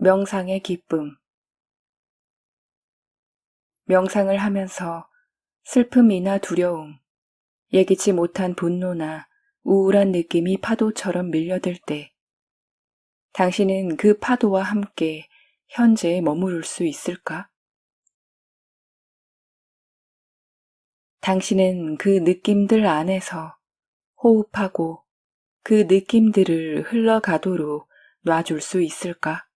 명상의 기쁨. 명상을 하면서 슬픔이나 두려움, 예기치 못한 분노나 우울한 느낌이 파도처럼 밀려들 때, 당신은 그 파도와 함께 현재에 머무를 수 있을까? 당신은 그 느낌들 안에서 호흡하고 그 느낌들을 흘러가도록 놔줄 수 있을까?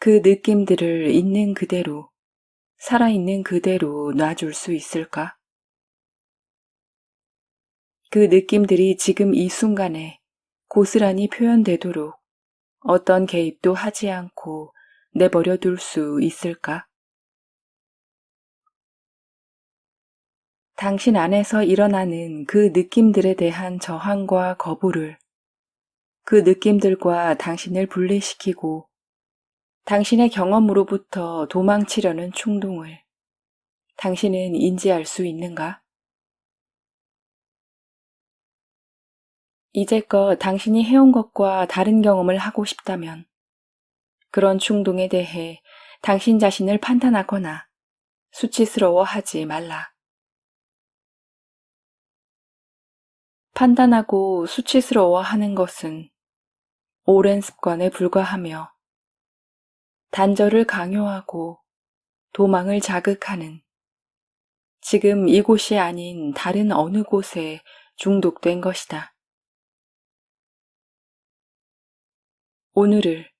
그 느낌들을 있는 그대로, 살아있는 그대로 놔줄 수 있을까? 그 느낌들이 지금 이 순간에 고스란히 표현되도록 어떤 개입도 하지 않고 내버려 둘 수 있을까? 당신 안에서 일어나는 그 느낌들에 대한 저항과 거부를, 그 느낌들과 당신을 분리시키고 당신의 경험으로부터 도망치려는 충동을 당신은 인지할 수 있는가? 이제껏 당신이 해온 것과 다른 경험을 하고 싶다면 그런 충동에 대해 당신 자신을 판단하거나 수치스러워하지 말라. 판단하고 수치스러워하는 것은 오랜 습관에 불과하며 단절을 강요하고 도망을 자극하는 지금 이곳이 아닌 다른 어느 곳에 중독된 것이다. 오늘을,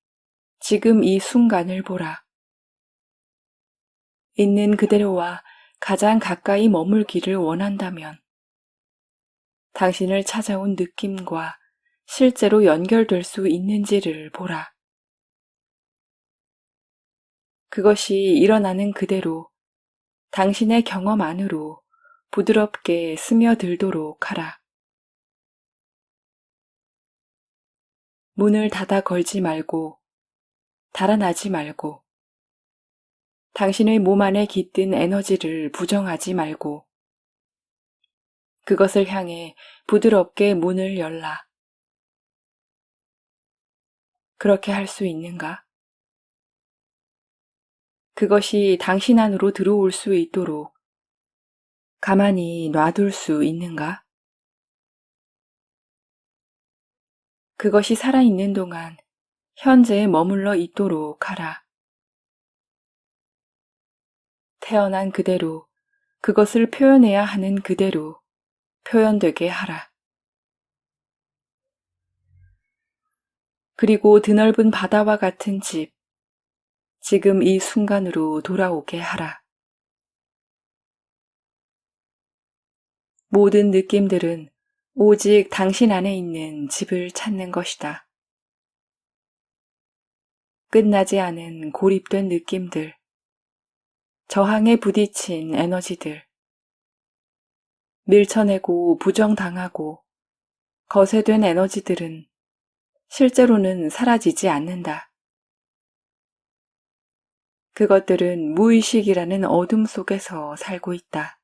지금 이 순간을 보라. 있는 그대로와 가장 가까이 머물기를 원한다면 당신을 찾아온 느낌과 실제로 연결될 수 있는지를 보라. 그것이 일어나는 그대로 당신의 경험 안으로 부드럽게 스며들도록 하라. 문을 닫아 걸지 말고 달아나지 말고 당신의 몸 안에 깃든 에너지를 부정하지 말고 그것을 향해 부드럽게 문을 열라. 그렇게 할 수 있는가? 그것이 당신 안으로 들어올 수 있도록 가만히 놔둘 수 있는가? 그것이 살아있는 동안 현재에 머물러 있도록 하라. 태어난 그대로 그것을 표현해야 하는 그대로 표현되게 하라. 그리고 드넓은 바다와 같은 집, 지금 이 순간으로 돌아오게 하라. 모든 느낌들은 오직 당신 안에 있는 집을 찾는 것이다. 끝나지 않은 고립된 느낌들, 저항에 부딪힌 에너지들, 밀쳐내고 부정당하고 거세된 에너지들은 실제로는 사라지지 않는다. 그것들은 무의식이라는 어둠 속에서 살고 있다.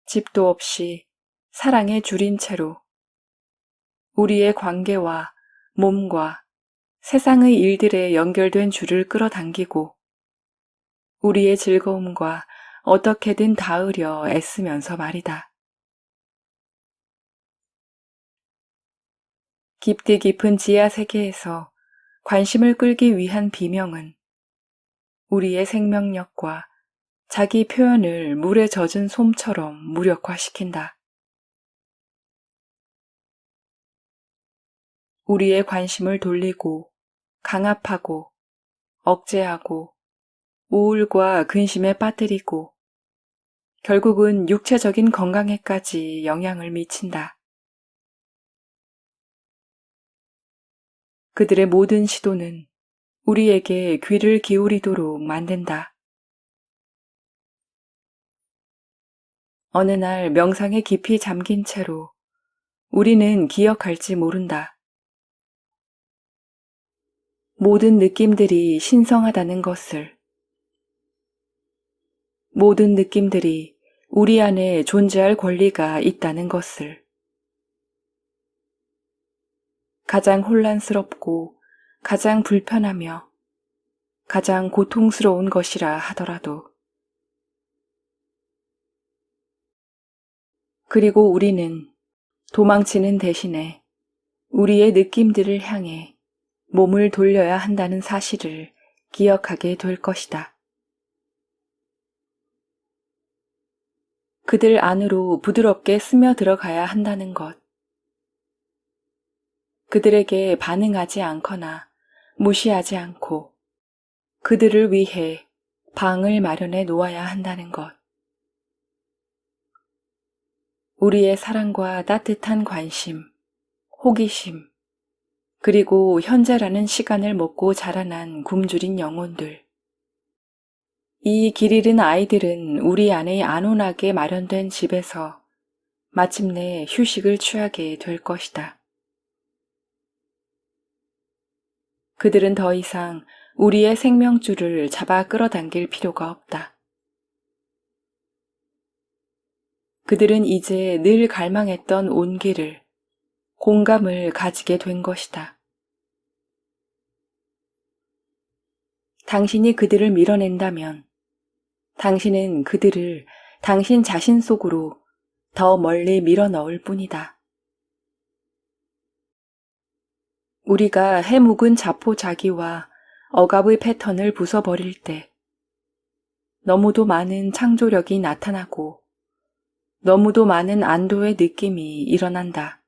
집도 없이 사랑에 줄인 채로 우리의 관계와 몸과 세상의 일들에 연결된 줄을 끌어당기고 우리의 즐거움과 어떻게든 닿으려 애쓰면서 말이다. 깊디 깊은 지하 세계에서 관심을 끌기 위한 비명은 우리의 생명력과 자기 표현을 물에 젖은 솜처럼 무력화시킨다. 우리의 관심을 돌리고 강압하고 억제하고 우울과 근심에 빠뜨리고 결국은 육체적인 건강에까지 영향을 미친다. 그들의 모든 시도는 우리에게 귀를 기울이도록 만든다. 어느 날 명상에 깊이 잠긴 채로 우리는 기억할지 모른다. 모든 느낌들이 신성하다는 것을, 모든 느낌들이 우리 안에 존재할 권리가 있다는 것을, 가장 혼란스럽고 가장 불편하며 가장 고통스러운 것이라 하더라도 그리고 우리는 도망치는 대신에 우리의 느낌들을 향해 몸을 돌려야 한다는 사실을 기억하게 될 것이다. 그들 안으로 부드럽게 스며들어가야 한다는 것. 그들에게 반응하지 않거나 무시하지 않고 그들을 위해 방을 마련해 놓아야 한다는 것. 우리의 사랑과 따뜻한 관심, 호기심, 그리고 현재라는 시간을 먹고 자라난 굶주린 영혼들. 이 길 잃은 아이들은 우리 안에 안온하게 마련된 집에서 마침내 휴식을 취하게 될 것이다. 그들은 더 이상 우리의 생명줄을 잡아 끌어당길 필요가 없다. 그들은 이제 늘 갈망했던 온기를, 공감을 가지게 된 것이다. 당신이 그들을 밀어낸다면 당신은 그들을 당신 자신 속으로 더 멀리 밀어 넣을 뿐이다. 우리가 해묵은 자포자기와 억압의 패턴을 부숴버릴 때 너무도 많은 창조력이 나타나고 너무도 많은 안도의 느낌이 일어난다.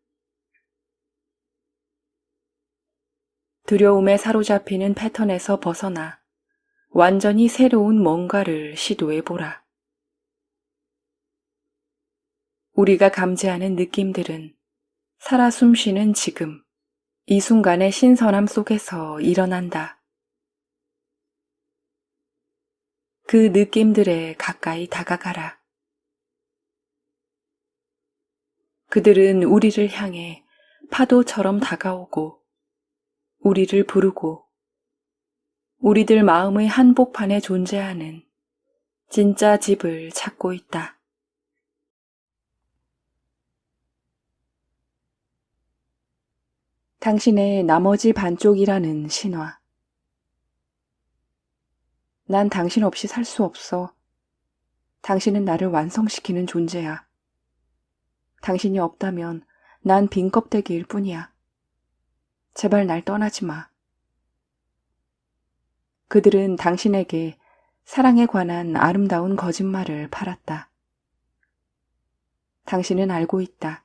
두려움에 사로잡히는 패턴에서 벗어나 완전히 새로운 뭔가를 시도해보라. 우리가 감지하는 느낌들은 살아 숨쉬는 지금, 이 순간의 신선함 속에서 일어난다. 그 느낌들에 가까이 다가가라. 그들은 우리를 향해 파도처럼 다가오고 우리를 부르고 우리들 마음의 한복판에 존재하는 진짜 집을 찾고 있다. 당신의 나머지 반쪽이라는 신화. 난 당신 없이 살 수 없어. 당신은 나를 완성시키는 존재야. 당신이 없다면 난 빈 껍데기일 뿐이야. 제발 날 떠나지 마. 그들은 당신에게 사랑에 관한 아름다운 거짓말을 팔았다. 당신은 알고 있다.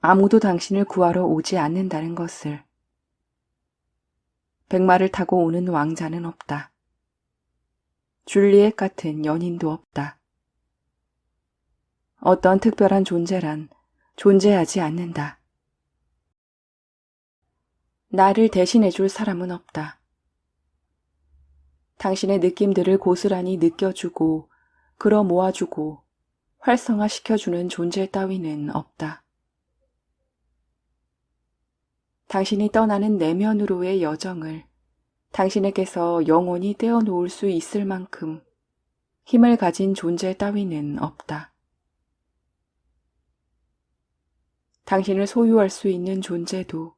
아무도 당신을 구하러 오지 않는다는 것을. 백마를 타고 오는 왕자는 없다. 줄리엣 같은 연인도 없다. 어떤 특별한 존재란 존재하지 않는다. 나를 대신해줄 사람은 없다. 당신의 느낌들을 고스란히 느껴주고 끌어모아주고 활성화시켜주는 존재 따위는 없다. 당신이 떠나는 내면으로의 여정을 당신에게서 영원히 떼어놓을 수 있을 만큼 힘을 가진 존재 따위는 없다. 당신을 소유할 수 있는 존재도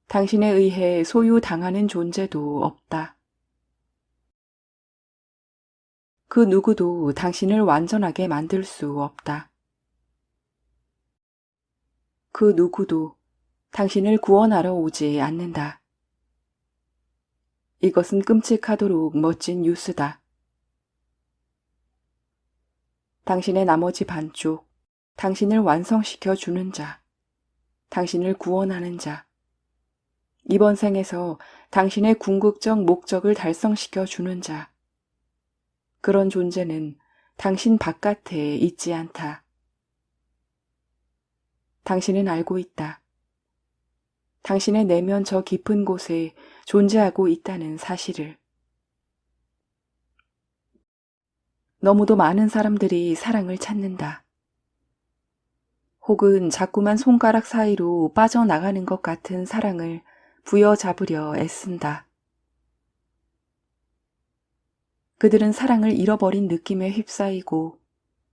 당신에 의해 소유당하는 존재도 없다. 그 누구도 당신을 완전하게 만들 수 없다. 그 누구도 당신을 구원하러 오지 않는다. 이것은 끔찍하도록 멋진 뉴스다. 당신의 나머지 반쪽, 당신을 완성시켜 주는 자, 당신을 구원하는 자, 이번 생에서 당신의 궁극적 목적을 달성시켜 주는 자, 그런 존재는 당신 바깥에 있지 않다. 당신은 알고 있다. 당신의 내면 저 깊은 곳에 존재하고 있다는 사실을. 너무도 많은 사람들이 사랑을 찾는다. 혹은 자꾸만 손가락 사이로 빠져나가는 것 같은 사랑을 부여잡으려 애쓴다. 그들은 사랑을 잃어버린 느낌에 휩싸이고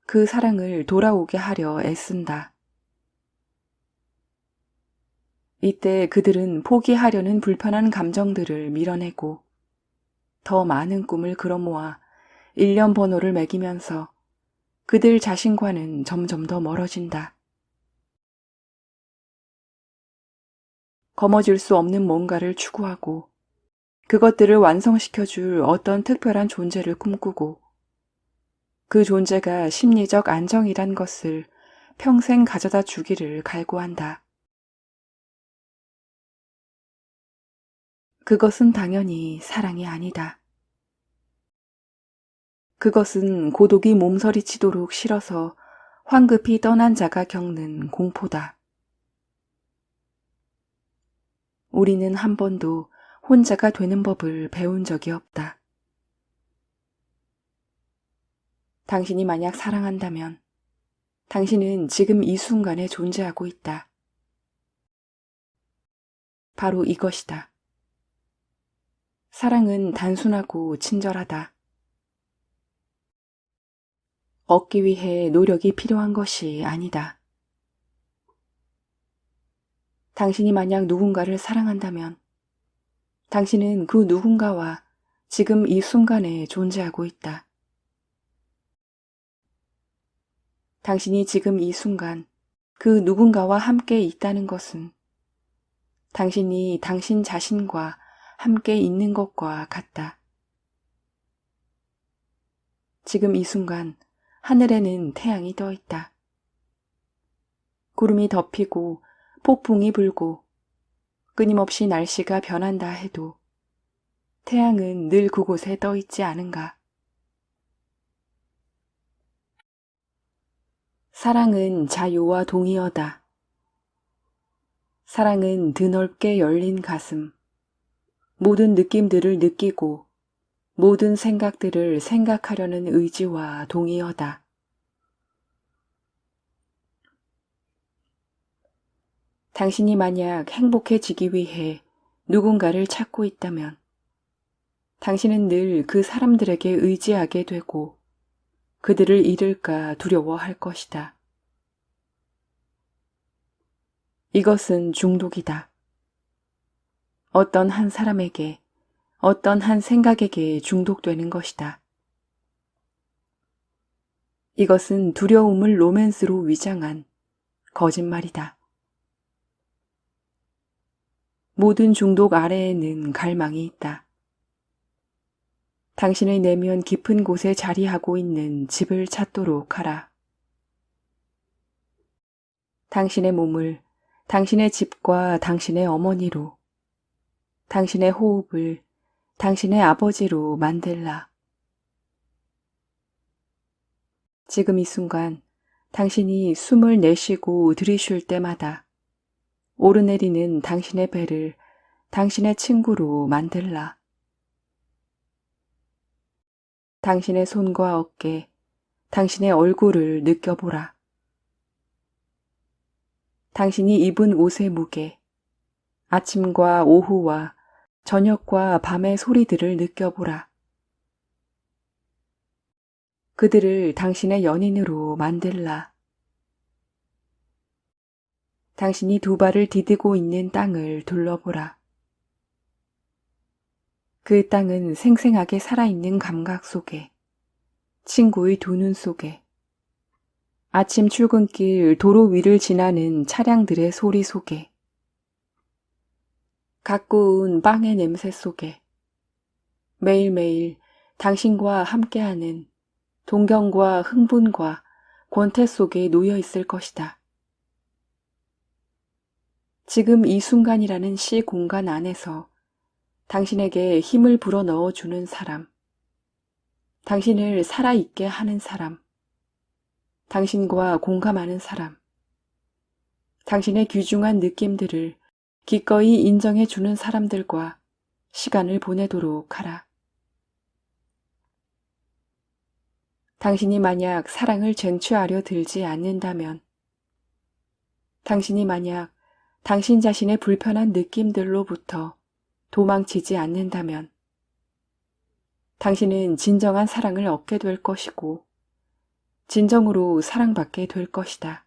그 사랑을 돌아오게 하려 애쓴다. 이때 그들은 포기하려는 불편한 감정들을 밀어내고 더 많은 꿈을 끌어모아 일련 번호를 매기면서 그들 자신과는 점점 더 멀어진다. 거머쥘 수 없는 뭔가를 추구하고 그것들을 완성시켜줄 어떤 특별한 존재를 꿈꾸고 그 존재가 심리적 안정이란 것을 평생 가져다 주기를 갈구한다. 그것은 당연히 사랑이 아니다. 그것은 고독이 몸서리치도록 싫어서 황급히 떠난 자가 겪는 공포다. 우리는 한 번도 혼자가 되는 법을 배운 적이 없다. 당신이 만약 사랑한다면 당신은 지금 이 순간에 존재하고 있다. 바로 이것이다. 사랑은 단순하고 친절하다. 얻기 위해 노력이 필요한 것이 아니다. 당신이 만약 누군가를 사랑한다면 당신은 그 누군가와 지금 이 순간에 존재하고 있다. 당신이 지금 이 순간 그 누군가와 함께 있다는 것은 당신이 당신 자신과 함께 있는 것과 같다. 지금 이 순간 하늘에는 태양이 떠 있다. 구름이 덮이고 폭풍이 불고 끊임없이 날씨가 변한다 해도 태양은 늘 그곳에 떠 있지 않은가? 사랑은 자유와 동의어다. 사랑은 드넓게 열린 가슴, 모든 느낌들을 느끼고 모든 생각들을 생각하려는 의지와 동의어다. 당신이 만약 행복해지기 위해 누군가를 찾고 있다면 당신은 늘 그 사람들에게 의지하게 되고 그들을 잃을까 두려워할 것이다. 이것은 중독이다. 어떤 한 사람에게, 어떤 한 생각에게 중독되는 것이다. 이것은 두려움을 로맨스로 위장한 거짓말이다. 모든 중독 아래에는 갈망이 있다. 당신의 내면 깊은 곳에 자리하고 있는 집을 찾도록 하라. 당신의 몸을 당신의 집과 당신의 어머니로, 당신의 호흡을 당신의 아버지로 만들라. 지금 이 순간 당신이 숨을 내쉬고 들이쉴 때마다 오르내리는 당신의 배를 당신의 친구로 만들라. 당신의 손과 어깨, 당신의 얼굴을 느껴보라. 당신이 입은 옷의 무게, 아침과 오후와 저녁과 밤의 소리들을 느껴보라. 그들을 당신의 연인으로 만들라. 당신이 두 발을 디디고 있는 땅을 둘러보라. 그 땅은 생생하게 살아있는 감각 속에, 친구의 두 눈 속에, 아침 출근길 도로 위를 지나는 차량들의 소리 속에, 가꾸운 빵의 냄새 속에, 매일매일 당신과 함께하는 동경과 흥분과 권태 속에 놓여 있을 것이다. 지금 이 순간이라는 시 공간 안에서 당신에게 힘을 불어넣어주는 사람, 당신을 살아있게 하는 사람, 당신과 공감하는 사람, 당신의 귀중한 느낌들을 기꺼이 인정해주는 사람들과 시간을 보내도록 하라. 당신이 만약 사랑을 쟁취하려 들지 않는다면, 당신이 만약 당신 자신의 불편한 느낌들로부터 도망치지 않는다면, 당신은 진정한 사랑을 얻게 될 것이고, 진정으로 사랑받게 될 것이다.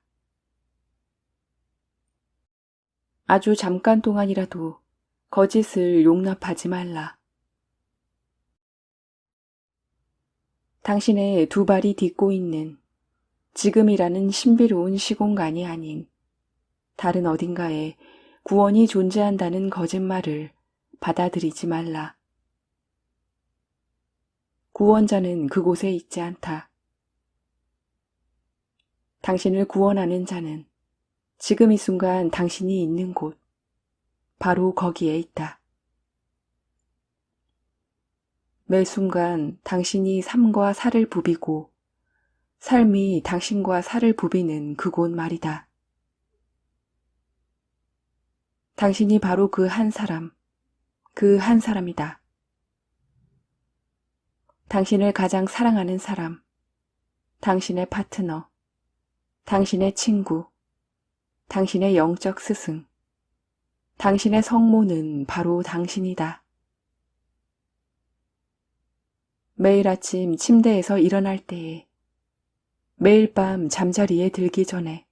아주 잠깐 동안이라도 거짓을 용납하지 말라. 당신의 두 발이 딛고 있는 지금이라는 신비로운 시공간이 아닌 다른 어딘가에 구원이 존재한다는 거짓말을 받아들이지 말라. 구원자는 그곳에 있지 않다. 당신을 구원하는 자는 지금 이 순간 당신이 있는 곳, 바로 거기에 있다. 매 순간 당신이 삶과 살을 부비고 삶이 당신과 살을 부비는 그곳 말이다. 당신이 바로 그 한 사람, 그 한 사람이다. 당신을 가장 사랑하는 사람, 당신의 파트너, 당신의 친구, 당신의 영적 스승, 당신의 성모는 바로 당신이다. 매일 아침 침대에서 일어날 때에, 매일 밤 잠자리에 들기 전에,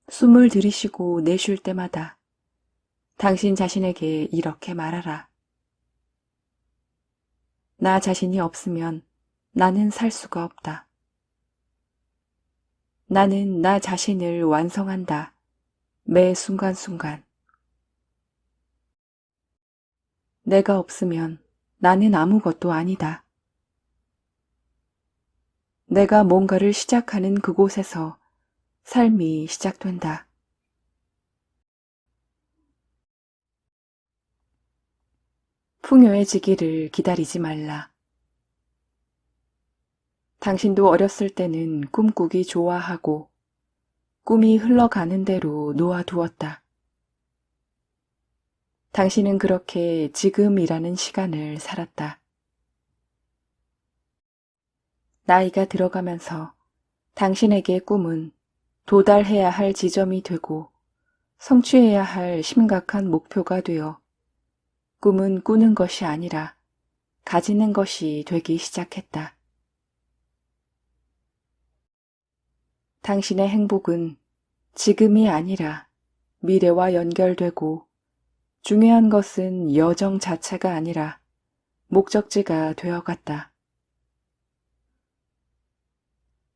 숨을 들이쉬고 내쉴 때마다 당신 자신에게 이렇게 말하라. 나 자신이 없으면 나는 살 수가 없다. 나는 나 자신을 완성한다. 매 순간순간. 내가 없으면 나는 아무것도 아니다. 내가 뭔가를 시작하는 그곳에서 삶이 시작된다. 풍요해지기를 기다리지 말라. 당신도 어렸을 때는 꿈꾸기 좋아하고 꿈이 흘러가는 대로 놓아두었다. 당신은 그렇게 지금이라는 시간을 살았다. 나이가 들어가면서 당신에게 꿈은 도달해야 할 지점이 되고 성취해야 할 심각한 목표가 되어 꿈은 꾸는 것이 아니라 가지는 것이 되기 시작했다. 당신의 행복은 지금이 아니라 미래와 연결되고 중요한 것은 여정 자체가 아니라 목적지가 되어갔다.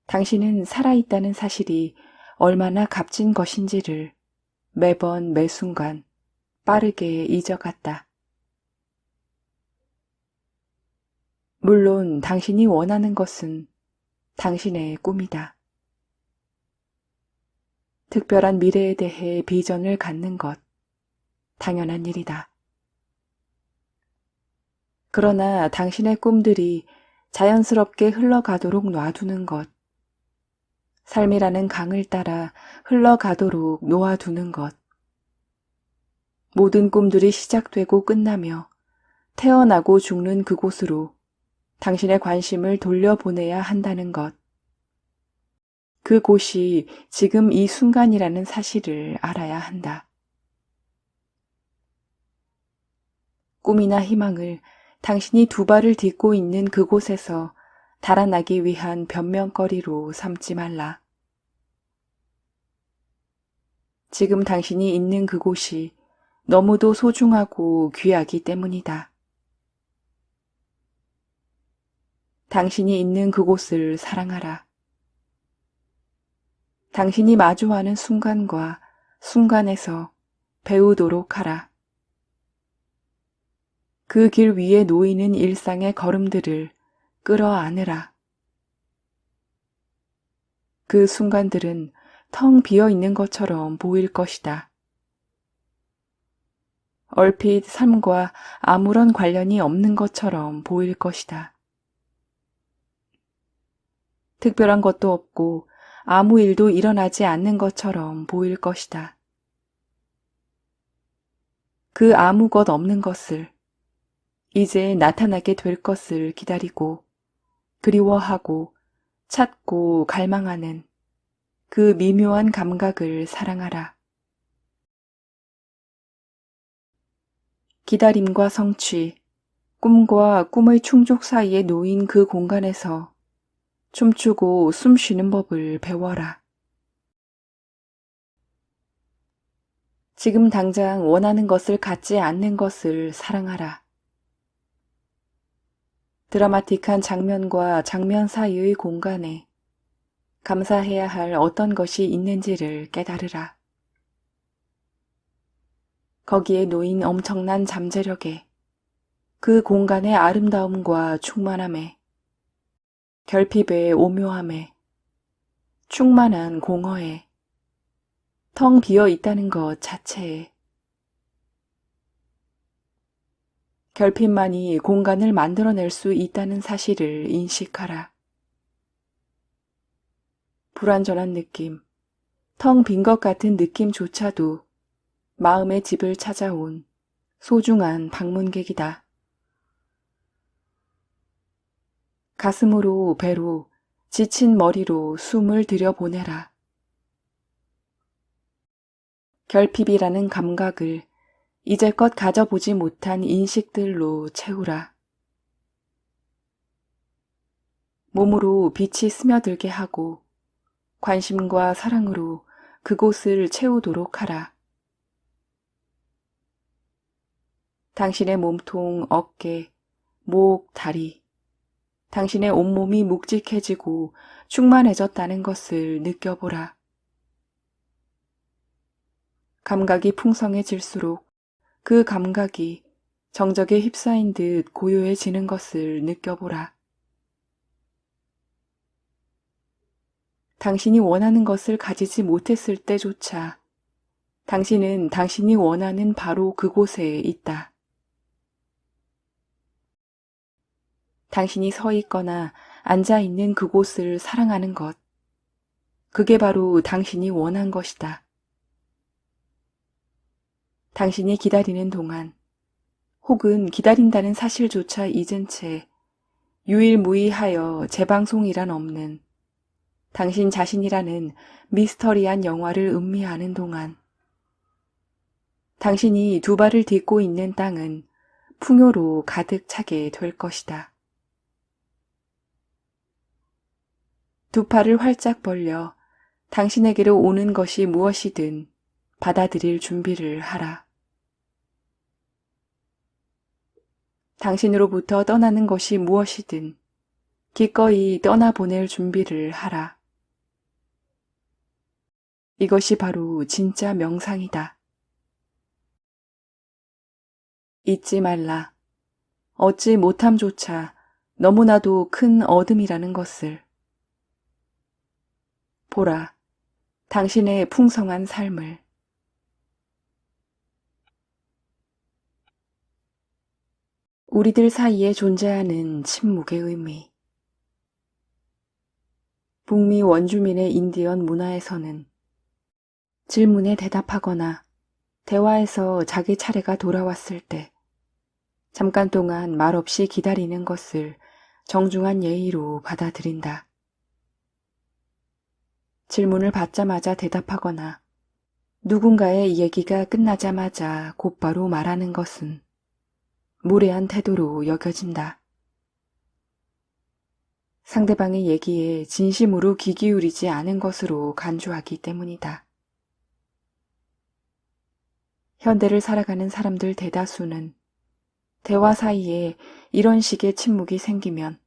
당신은 살아있다는 사실이 얼마나 값진 것인지를 매번 매 순간 빠르게 잊어갔다. 물론 당신이 원하는 것은 당신의 꿈이다. 특별한 미래에 대해 비전을 갖는 것, 당연한 일이다. 그러나 당신의 꿈들이 자연스럽게 흘러가도록 놔두는 것, 삶이라는 강을 따라 흘러가도록 놓아두는 것, 모든 꿈들이 시작되고 끝나며 태어나고 죽는 그곳으로 당신의 관심을 돌려보내야 한다는 것, 그곳이 지금 이 순간이라는 사실을 알아야 한다. 꿈이나 희망을 당신이 두 발을 딛고 있는 그곳에서 달아나기 위한 변명거리로 삼지 말라. 지금 당신이 있는 그곳이 너무도 소중하고 귀하기 때문이다. 당신이 있는 그곳을 사랑하라. 당신이 마주하는 순간과 순간에서 배우도록 하라. 그 길 위에 놓이는 일상의 걸음들을 끌어안으라. 그 순간들은 텅 비어 있는 것처럼 보일 것이다. 얼핏 삶과 아무런 관련이 없는 것처럼 보일 것이다. 특별한 것도 없고 아무 일도 일어나지 않는 것처럼 보일 것이다. 그 아무것 없는 것을, 이제 나타나게 될 것을 기다리고 그리워하고 찾고 갈망하는 그 미묘한 감각을 사랑하라. 기다림과 성취, 꿈과 꿈의 충족 사이에 놓인 그 공간에서 춤추고 숨쉬는 법을 배워라. 지금 당장 원하는 것을 갖지 않는 것을 사랑하라. 드라마틱한 장면과 장면 사이의 공간에 감사해야 할 어떤 것이 있는지를 깨달으라. 거기에 놓인 엄청난 잠재력에, 그 공간의 아름다움과 충만함에, 결핍의 오묘함에, 충만한 공허에, 텅 비어 있다는 것 자체에, 결핍만이 공간을 만들어낼 수 있다는 사실을 인식하라. 불완전한 느낌, 텅 빈 것 같은 느낌조차도 마음의 집을 찾아온 소중한 방문객이다. 가슴으로 배로 지친 머리로 숨을 들여보내라. 결핍이라는 감각을 이제껏 가져보지 못한 인식들로 채우라. 몸으로 빛이 스며들게 하고 관심과 사랑으로 그곳을 채우도록 하라. 당신의 몸통, 어깨, 목, 다리, 당신의 온몸이 묵직해지고 충만해졌다는 것을 느껴보라. 감각이 풍성해질수록 그 감각이 정적에 휩싸인 듯 고요해지는 것을 느껴보라. 당신이 원하는 것을 가지지 못했을 때조차 당신은 당신이 원하는 바로 그곳에 있다. 당신이 서 있거나 앉아 있는 그곳을 사랑하는 것, 그게 바로 당신이 원한 것이다. 당신이 기다리는 동안, 혹은 기다린다는 사실조차 잊은 채 유일무이하여 재방송이란 없는 당신 자신이라는 미스터리한 영화를 음미하는 동안, 당신이 두 발을 딛고 있는 땅은 풍요로 가득 차게 될 것이다. 두 팔을 활짝 벌려 당신에게로 오는 것이 무엇이든 받아들일 준비를 하라. 당신으로부터 떠나는 것이 무엇이든 기꺼이 떠나보낼 준비를 하라. 이것이 바로 진짜 명상이다. 잊지 말라. 얻지 못함조차 너무나도 큰 얻음이라는 것을. 보라, 당신의 풍성한 삶을. 우리들 사이에 존재하는 침묵의 의미. 북미 원주민의 인디언 문화에서는 질문에 대답하거나 대화에서 자기 차례가 돌아왔을 때 잠깐 동안 말없이 기다리는 것을 정중한 예의로 받아들인다. 질문을 받자마자 대답하거나 누군가의 얘기가 끝나자마자 곧바로 말하는 것은 무례한 태도로 여겨진다. 상대방의 얘기에 진심으로 귀 기울이지 않은 것으로 간주하기 때문이다. 현대를 살아가는 사람들 대다수는 대화 사이에 이런 식의 침묵이 생기면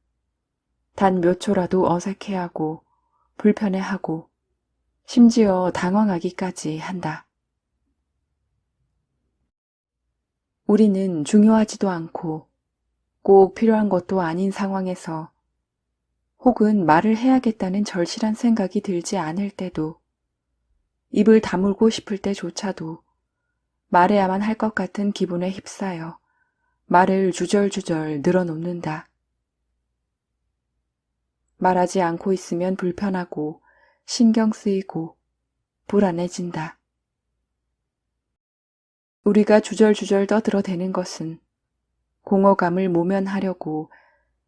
단 몇 초라도 어색해하고 불편해하고 심지어 당황하기까지 한다. 우리는 중요하지도 않고 꼭 필요한 것도 아닌 상황에서 혹은 말을 해야겠다는 절실한 생각이 들지 않을 때도 입을 다물고 싶을 때조차도 말해야만 할 것 같은 기분에 휩싸여 말을 주절주절 늘어놓는다. 말하지 않고 있으면 불편하고 신경 쓰이고 불안해진다. 우리가 주절주절 떠들어대는 것은 공허감을 모면하려고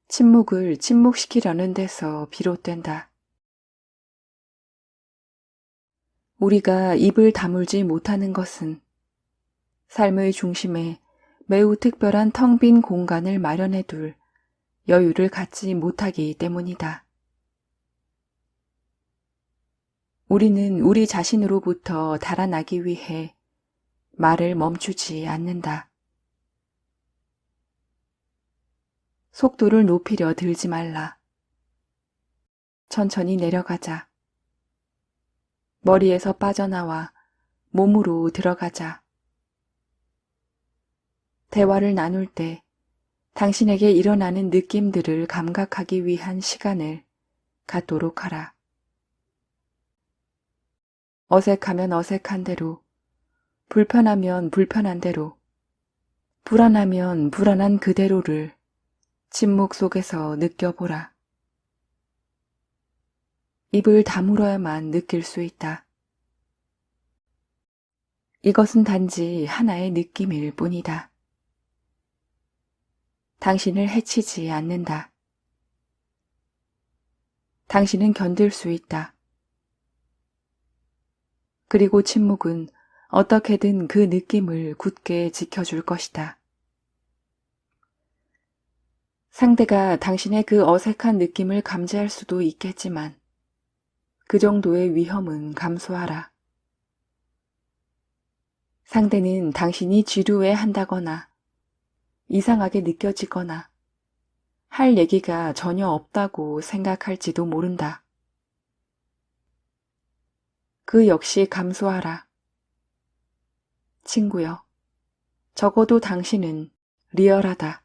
침묵을 침묵시키려는 데서 비롯된다. 우리가 입을 다물지 못하는 것은 삶의 중심에 매우 특별한 텅 빈 공간을 마련해둘 여유를 갖지 못하기 때문이다. 우리는 우리 자신으로부터 달아나기 위해 말을 멈추지 않는다. 속도를 높이려 들지 말라. 천천히 내려가자. 머리에서 빠져나와 몸으로 들어가자. 대화를 나눌 때 당신에게 일어나는 느낌들을 감각하기 위한 시간을 갖도록 하라. 어색하면 어색한 대로, 불편하면 불편한 대로, 불안하면 불안한 그대로를 침묵 속에서 느껴보라. 입을 다물어야만 느낄 수 있다. 이것은 단지 하나의 느낌일 뿐이다. 당신을 해치지 않는다. 당신은 견딜 수 있다. 그리고 침묵은 어떻게든 그 느낌을 굳게 지켜줄 것이다. 상대가 당신의 그 어색한 느낌을 감지할 수도 있겠지만 그 정도의 위험은 감수하라. 상대는 당신이 지루해 한다거나 이상하게 느껴지거나 할 얘기가 전혀 없다고 생각할지도 모른다. 그 역시 감수하라. 친구여, 적어도 당신은 리얼하다.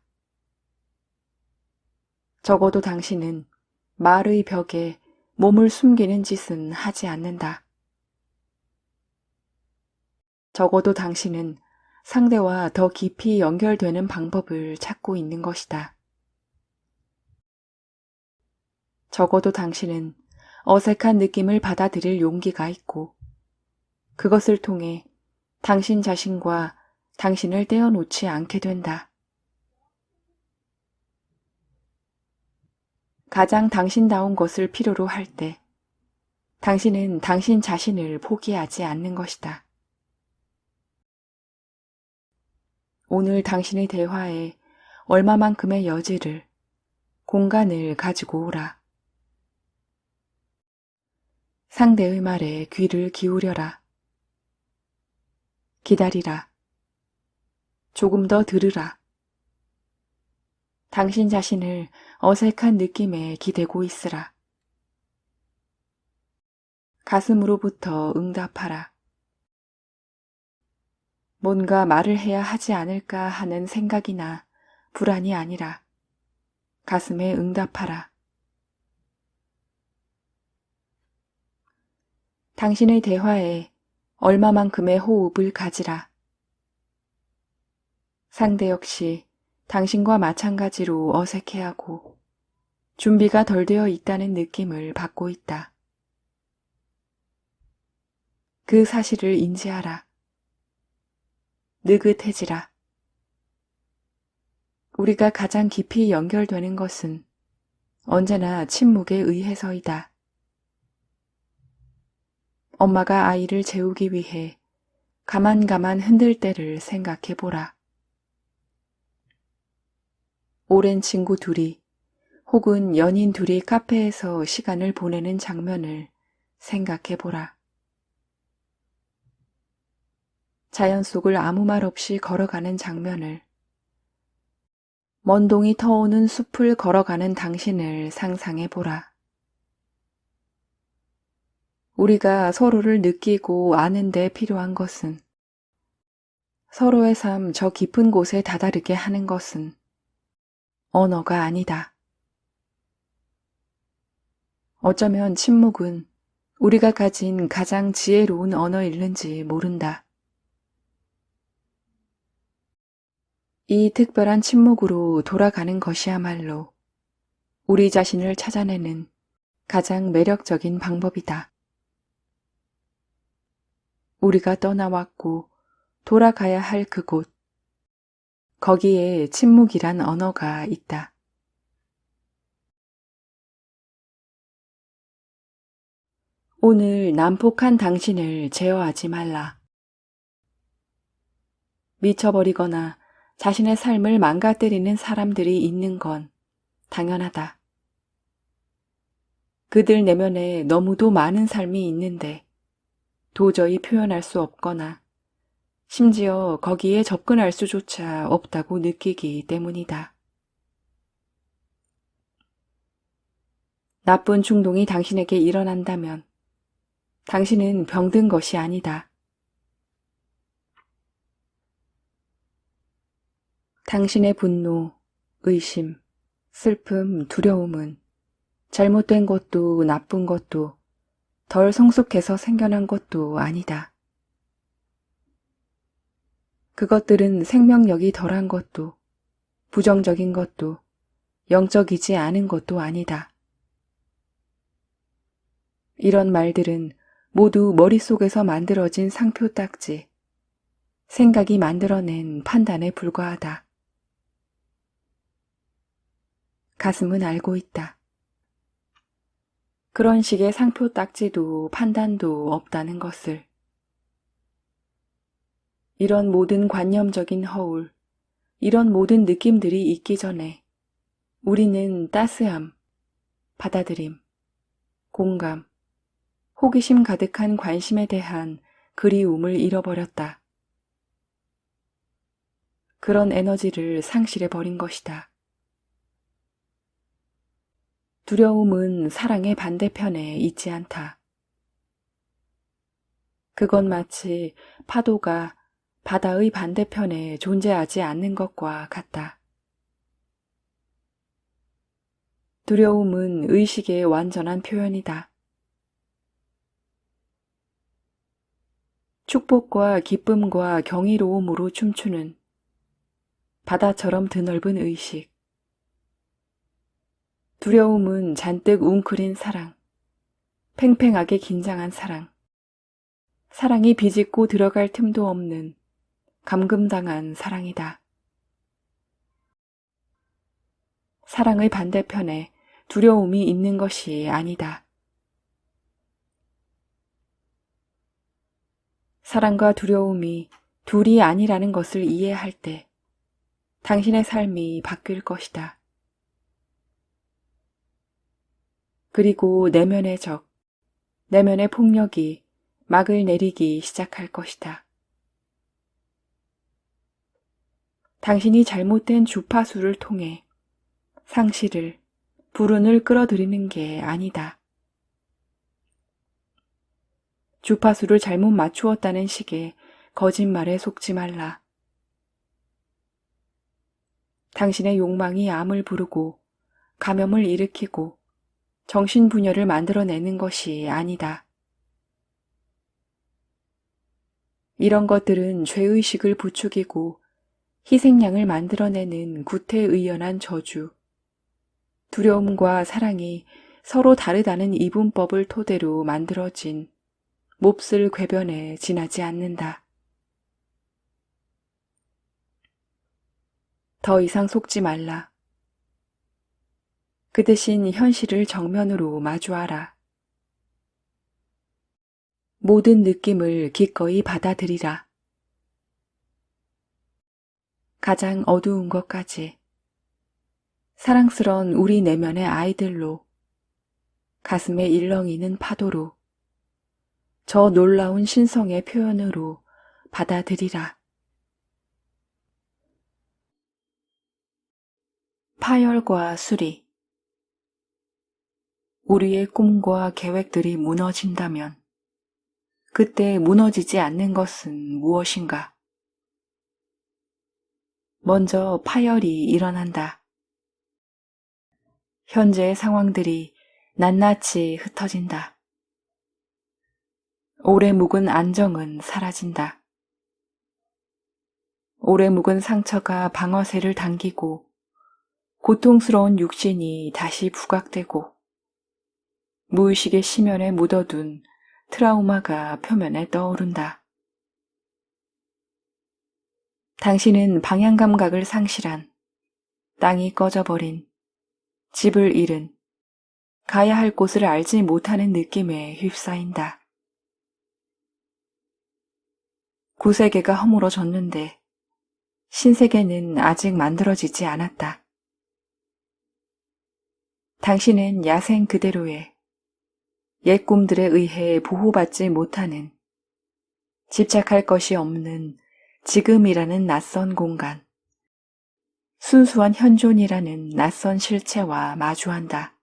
적어도 당신은 말의 벽에 몸을 숨기는 짓은 하지 않는다. 적어도 당신은 상대와 더 깊이 연결되는 방법을 찾고 있는 것이다. 적어도 당신은 어색한 느낌을 받아들일 용기가 있고 그것을 통해 당신 자신과 당신을 떼어놓지 않게 된다. 가장 당신다운 것을 필요로 할 때 당신은 당신 자신을 포기하지 않는 것이다. 오늘 당신의 대화에 얼마만큼의 여지를, 공간을 가지고 오라. 상대의 말에 귀를 기울여라. 기다리라. 조금 더 들으라. 당신 자신을 어색한 느낌에 기대고 있으라. 가슴으로부터 응답하라. 뭔가 말을 해야 하지 않을까 하는 생각이나 불안이 아니라 가슴에 응답하라. 당신의 대화에 얼마만큼의 호흡을 가지라. 상대 역시 당신과 마찬가지로 어색해하고 준비가 덜 되어 있다는 느낌을 받고 있다. 그 사실을 인지하라. 느긋해지라. 우리가 가장 깊이 연결되는 것은 언제나 침묵에 의해서이다. 엄마가 아이를 재우기 위해 가만가만 흔들 때를 생각해보라. 오랜 친구 둘이 혹은 연인 둘이 카페에서 시간을 보내는 장면을 생각해보라. 자연 속을 아무 말 없이 걸어가는 장면을, 먼 동이 터오는 숲을 걸어가는 당신을 상상해보라. 우리가 서로를 느끼고 아는 데 필요한 것은, 서로의 삶 저 깊은 곳에 다다르게 하는 것은 언어가 아니다. 어쩌면 침묵은 우리가 가진 가장 지혜로운 언어일는지 모른다. 이 특별한 침묵으로 돌아가는 것이야말로 우리 자신을 찾아내는 가장 매력적인 방법이다. 우리가 떠나왔고 돌아가야 할 그곳, 거기에 침묵이란 언어가 있다. 오늘 난폭한 당신을 제어하지 말라. 미쳐버리거나 자신의 삶을 망가뜨리는 사람들이 있는 건 당연하다. 그들 내면에 너무도 많은 삶이 있는데 도저히 표현할 수 없거나 심지어 거기에 접근할 수조차 없다고 느끼기 때문이다. 나쁜 충동이 당신에게 일어난다면 당신은 병든 것이 아니다. 당신의 분노, 의심, 슬픔, 두려움은 잘못된 것도 나쁜 것도 덜 성숙해서 생겨난 것도 아니다. 그것들은 생명력이 덜한 것도 부정적인 것도 영적이지 않은 것도 아니다. 이런 말들은 모두 머릿속에서 만들어진 상표 딱지, 생각이 만들어낸 판단에 불과하다. 가슴은 알고 있다. 그런 식의 상표 딱지도 판단도 없다는 것을. 이런 모든 관념적인 허울, 이런 모든 느낌들이 있기 전에 우리는 따스함, 받아들임, 공감, 호기심 가득한 관심에 대한 그리움을 잃어버렸다. 그런 에너지를 상실해버린 것이다. 두려움은 사랑의 반대편에 있지 않다. 그건 마치 파도가 바다의 반대편에 존재하지 않는 것과 같다. 두려움은 의식의 완전한 표현이다. 축복과 기쁨과 경이로움으로 춤추는 바다처럼 드넓은 의식. 두려움은 잔뜩 웅크린 사랑, 팽팽하게 긴장한 사랑, 사랑이 비집고 들어갈 틈도 없는 감금당한 사랑이다. 사랑의 반대편에 두려움이 있는 것이 아니다. 사랑과 두려움이 둘이 아니라는 것을 이해할 때 당신의 삶이 바뀔 것이다. 그리고 내면의 적, 내면의 폭력이 막을 내리기 시작할 것이다. 당신이 잘못된 주파수를 통해 상실을, 불운을 끌어들이는 게 아니다. 주파수를 잘못 맞추었다는 식의 거짓말에 속지 말라. 당신의 욕망이 암을 부르고 감염을 일으키고 정신분열을 만들어내는 것이 아니다. 이런 것들은 죄의식을 부추기고 희생양을 만들어내는 구태의연한 저주, 두려움과 사랑이 서로 다르다는 이분법을 토대로 만들어진 몹쓸 궤변에 지나지 않는다. 더 이상 속지 말라. 그 대신 현실을 정면으로 마주하라. 모든 느낌을 기꺼이 받아들이라. 가장 어두운 것까지 사랑스런 우리 내면의 아이들로 가슴에 일렁이는 파도로 저 놀라운 신성의 표현으로 받아들이라. 파열과 수리. 우리의 꿈과 계획들이 무너진다면 그때 무너지지 않는 것은 무엇인가? 먼저 파열이 일어난다. 현재의 상황들이 낱낱이 흩어진다. 오래 묵은 안정은 사라진다. 오래 묵은 상처가 방어쇠를 당기고 고통스러운 육신이 다시 부각되고 무의식의 심연에 묻어둔 트라우마가 표면에 떠오른다. 당신은 방향 감각을 상실한, 땅이 꺼져버린, 집을 잃은, 가야 할 곳을 알지 못하는 느낌에 휩싸인다. 구세계가 허물어졌는데 신세계는 아직 만들어지지 않았다. 당신은 야생 그대로의 옛 꿈들에 의해 보호받지 못하는 집착할 것이 없는 지금이라는 낯선 공간, 순수한 현존이라는 낯선 실체와 마주한다.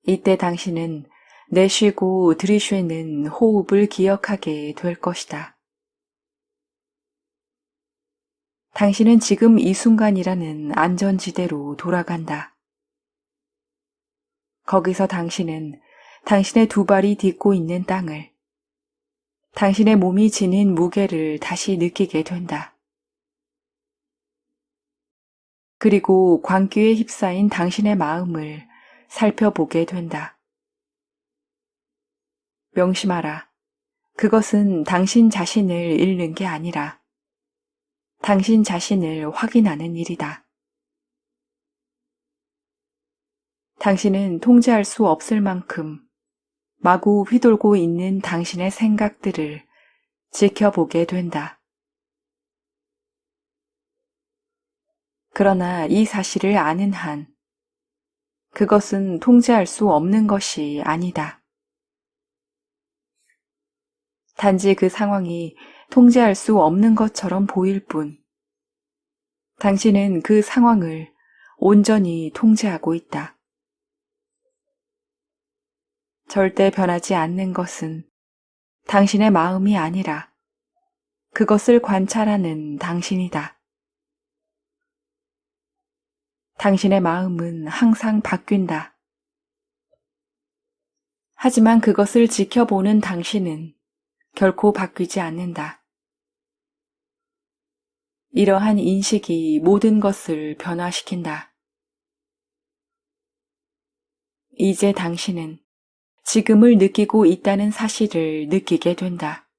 이때 당신은 내쉬고 들이쉬는 호흡을 기억하게 될 것이다. 당신은 지금 이 순간이라는 안전지대로 돌아간다. 거기서 당신은 당신의 두 발이 딛고 있는 땅을, 당신의 몸이 지닌 무게를 다시 느끼게 된다. 그리고 광기에 휩싸인 당신의 마음을 살펴보게 된다. 명심하라. 그것은 당신 자신을 잃는 게 아니라 당신 자신을 확인하는 일이다. 당신은 통제할 수 없을 만큼 마구 휘돌고 있는 당신의 생각들을 지켜보게 된다. 그러나 이 사실을 아는 한 그것은 통제할 수 없는 것이 아니다. 단지 그 상황이 통제할 수 없는 것처럼 보일 뿐, 당신은 그 상황을 온전히 통제하고 있다. 절대 변하지 않는 것은 당신의 마음이 아니라 그것을 관찰하는 당신이다. 당신의 마음은 항상 바뀐다. 하지만 그것을 지켜보는 당신은 결코 바뀌지 않는다. 이러한 인식이 모든 것을 변화시킨다. 이제 당신은 지금을 느끼고 있다는 사실을 느끼게 된다.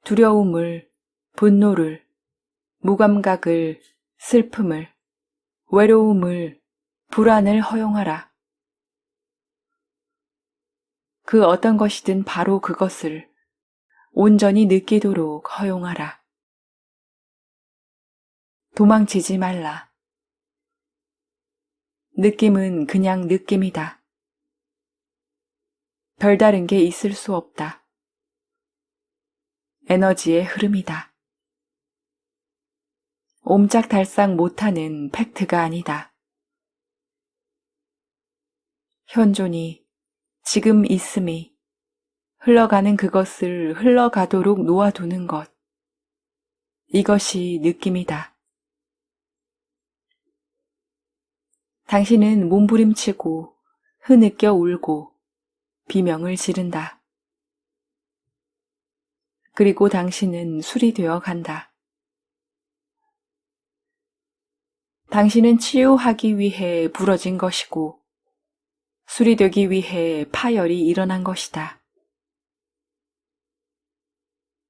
두려움을, 분노를, 무감각을, 슬픔을, 외로움을, 불안을 허용하라. 그 어떤 것이든 바로 그것을 온전히 느끼도록 허용하라. 도망치지 말라. 느낌은 그냥 느낌이다. 별다른 게 있을 수 없다. 에너지의 흐름이다. 옴짝달싹 못하는 팩트가 아니다. 현존이, 지금 있음이, 흘러가는 그것을 흘러가도록 놓아두는 것. 이것이 느낌이다. 당신은 몸부림치고 흐느껴 울고 비명을 지른다. 그리고 당신은 술이 되어 간다. 당신은 치유하기 위해 부러진 것이고 술이 되기 위해 파열이 일어난 것이다.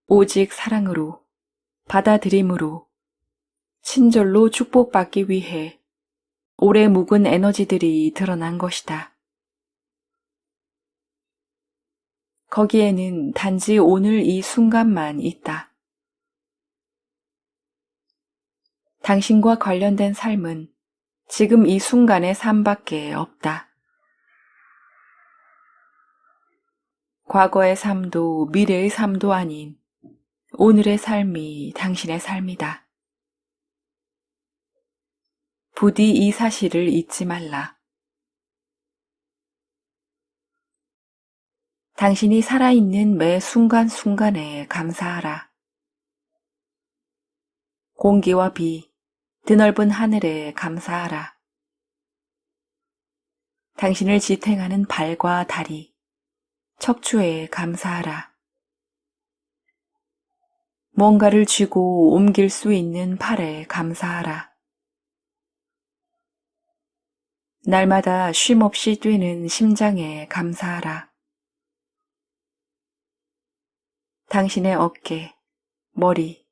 오직 사랑으로, 받아들임으로, 친절로 축복받기 위해 오래 묵은 에너지들이 드러난 것이다. 거기에는 단지 오늘 이 순간만 있다. 당신과 관련된 삶은 지금 이 순간의 삶밖에 없다. 과거의 삶도 미래의 삶도 아닌 오늘의 삶이 당신의 삶이다. 부디 이 사실을 잊지 말라. 당신이 살아있는 매 순간순간에 감사하라. 공기와 비, 드넓은 하늘에 감사하라. 당신을 지탱하는 발과 다리, 척추에 감사하라. 뭔가를 쥐고 옮길 수 있는 팔에 감사하라. 날마다 쉼없이 뛰는 심장에 감사하라. 당신의 어깨, 머리,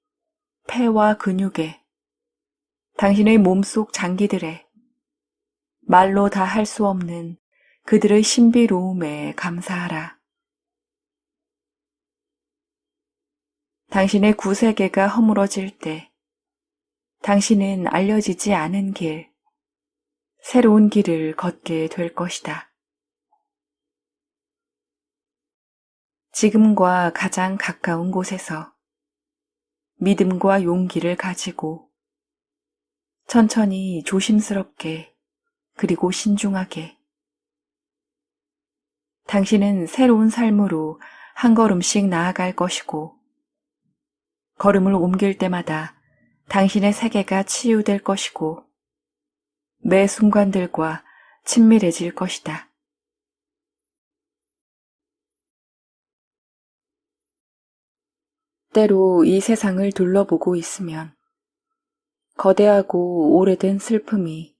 폐와 근육에, 당신의 몸속 장기들에, 말로 다 할 수 없는 그들의 신비로움에 감사하라. 당신의 구세계가 허물어질 때 당신은 알려지지 않은 길, 새로운 길을 걷게 될 것이다. 지금과 가장 가까운 곳에서 믿음과 용기를 가지고 천천히 조심스럽게 그리고 신중하게 당신은 새로운 삶으로 한 걸음씩 나아갈 것이고 걸음을 옮길 때마다 당신의 세계가 치유될 것이고 매 순간들과 친밀해질 것이다. 때로 이 세상을 둘러보고 있으면 거대하고 오래된 슬픔이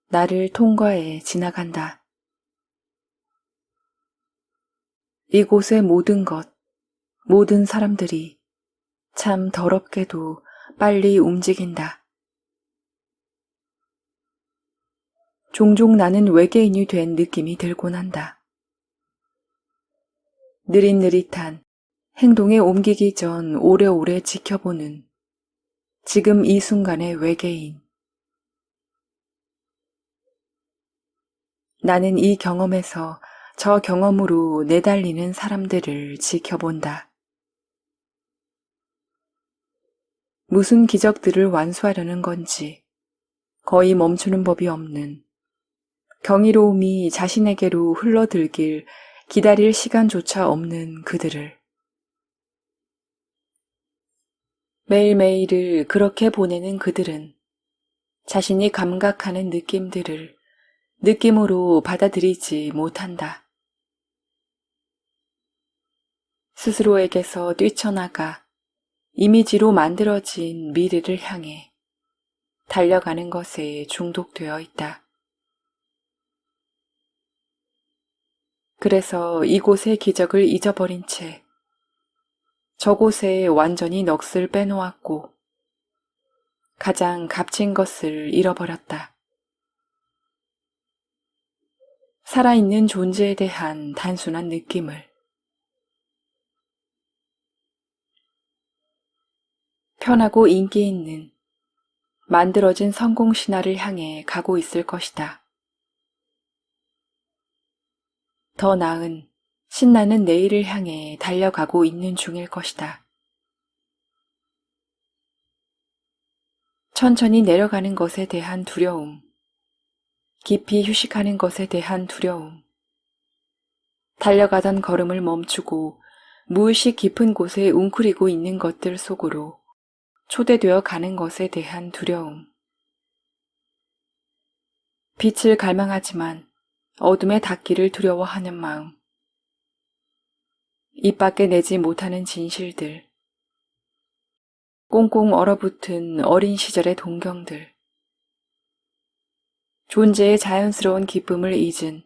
나를 통과해 지나간다. 이곳의 모든 것, 모든 사람들이 참 더럽게도 빨리 움직인다. 종종 나는 외계인이 된 느낌이 들곤 한다. 느릿느릿한 행동에 옮기기 전 오래오래 지켜보는 지금 이 순간의 외계인. 나는 이 경험에서 저 경험으로 내달리는 사람들을 지켜본다. 무슨 기적들을 완수하려는 건지 거의 멈추는 법이 없는 경이로움이 자신에게로 흘러들길 기다릴 시간조차 없는 그들을. 매일매일을 그렇게 보내는 그들은 자신이 감각하는 느낌들을 느낌으로 받아들이지 못한다. 스스로에게서 뛰쳐나가 이미지로 만들어진 미래를 향해 달려가는 것에 중독되어 있다. 그래서 이곳의 기적을 잊어버린 채 저곳에 완전히 넋을 빼놓았고 가장 값진 것을 잃어버렸다. 살아있는 존재에 대한 단순한 느낌을. 편하고 인기 있는 만들어진 성공 신화를 향해 가고 있을 것이다. 더 나은 신나는 내일을 향해 달려가고 있는 중일 것이다. 천천히 내려가는 것에 대한 두려움, 깊이 휴식하는 것에 대한 두려움, 달려가던 걸음을 멈추고 무의식 깊은 곳에 웅크리고 있는 것들 속으로 초대되어 가는 것에 대한 두려움, 빛을 갈망하지만 어둠에 닿기를 두려워하는 마음, 입 밖에 내지 못하는 진실들, 꽁꽁 얼어붙은 어린 시절의 동경들, 존재의 자연스러운 기쁨을 잊은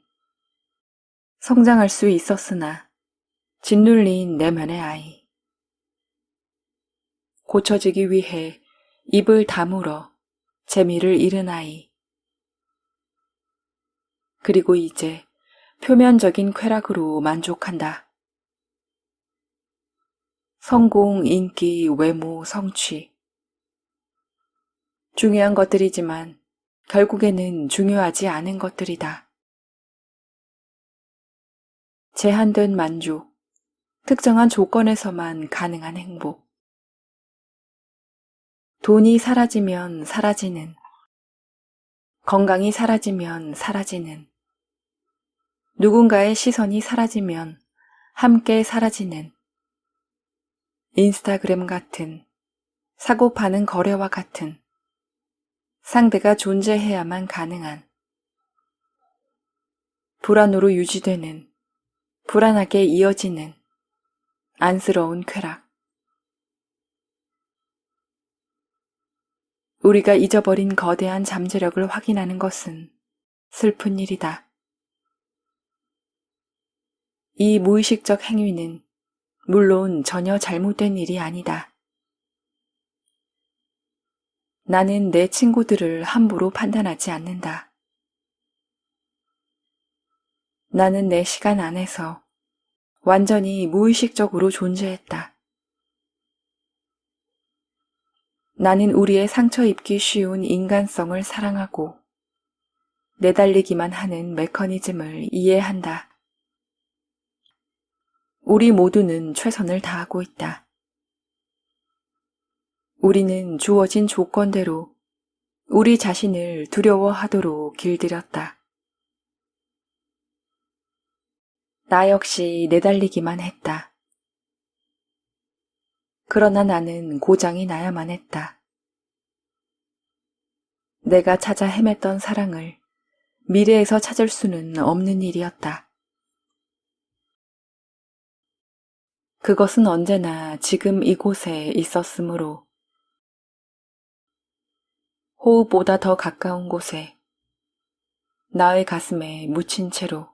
성장할 수 있었으나 짓눌린 내면의 아이, 고쳐지기 위해 입을 다물어 재미를 잃은 아이, 그리고 이제 표면적인 쾌락으로 만족한다. 성공, 인기, 외모, 성취. 중요한 것들이지만 결국에는 중요하지 않은 것들이다. 제한된 만족, 특정한 조건에서만 가능한 행복. 돈이 사라지면 사라지는, 건강이 사라지면 사라지는, 누군가의 시선이 사라지면 함께 사라지는, 인스타그램 같은, 사고 파는 거래와 같은, 상대가 존재해야만 가능한, 불안으로 유지되는, 불안하게 이어지는, 안쓰러운 쾌락. 우리가 잊어버린 거대한 잠재력을 확인하는 것은 슬픈 일이다. 이 무의식적 행위는 물론 전혀 잘못된 일이 아니다. 나는 내 친구들을 함부로 판단하지 않는다. 나는 내 시간 안에서 완전히 무의식적으로 존재했다. 나는 우리의 상처 입기 쉬운 인간성을 사랑하고 내달리기만 하는 메커니즘을 이해한다. 우리 모두는 최선을 다하고 있다. 우리는 주어진 조건대로 우리 자신을 두려워하도록 길들였다. 나 역시 내달리기만 했다. 그러나 나는 고장이 나야만 했다. 내가 찾아 헤맸던 사랑을 미래에서 찾을 수는 없는 일이었다. 그것은 언제나 지금 이곳에 있었으므로 호흡보다 더 가까운 곳에 나의 가슴에 묻힌 채로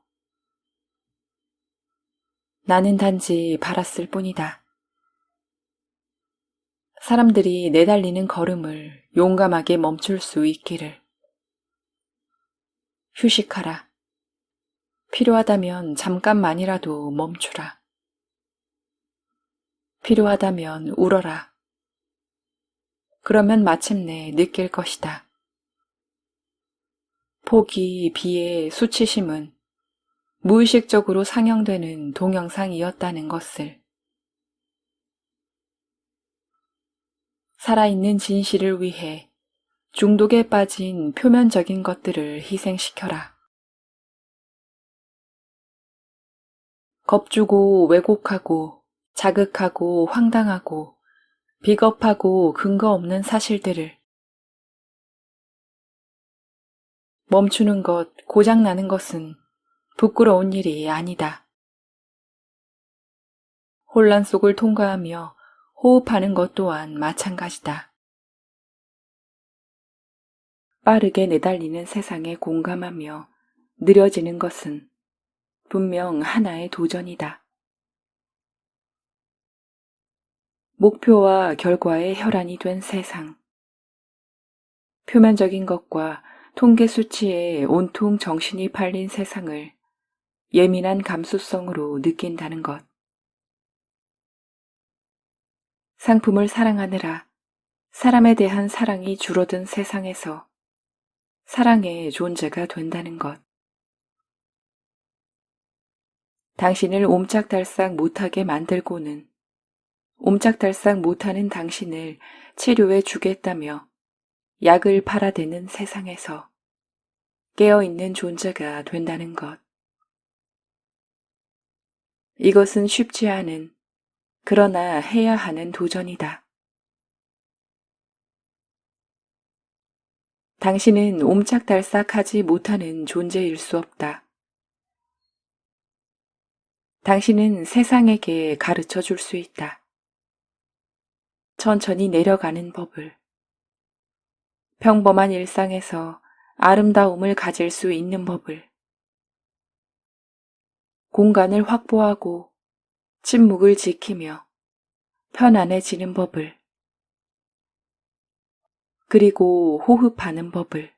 나는 단지 바랐을 뿐이다. 사람들이 내달리는 걸음을 용감하게 멈출 수 있기를. 휴식하라. 필요하다면 잠깐만이라도 멈추라. 필요하다면 울어라. 그러면 마침내 느낄 것이다. 포기, 비애, 수치심은 무의식적으로 상영되는 동영상이었다는 것을. 살아있는 진실을 위해 중독에 빠진 표면적인 것들을 희생시켜라. 겁주고 왜곡하고 자극하고 황당하고 비겁하고 근거 없는 사실들을 멈추는 것, 고장나는 것은 부끄러운 일이 아니다. 혼란 속을 통과하며 호흡하는 것 또한 마찬가지다. 빠르게 내달리는 세상에 공감하며 느려지는 것은 분명 하나의 도전이다. 목표와 결과의 혈안이 된 세상. 표면적인 것과 통계 수치에 온통 정신이 팔린 세상을 예민한 감수성으로 느낀다는 것. 상품을 사랑하느라 사람에 대한 사랑이 줄어든 세상에서 사랑의 존재가 된다는 것. 당신을 옴짝달싹 못하게 만들고는 옴짝달싹 못하는 당신을 치료해 주겠다며 약을 팔아대는 세상에서 깨어있는 존재가 된다는 것. 이것은 쉽지 않은, 그러나 해야 하는 도전이다. 당신은 옴짝달싹하지 못하는 존재일 수 없다. 당신은 세상에게 가르쳐 줄 수 있다. 천천히 내려가는 법을. 평범한 일상에서 아름다움을 가질 수 있는 법을. 공간을 확보하고 침묵을 지키며 편안해지는 법을. 그리고 호흡하는 법을.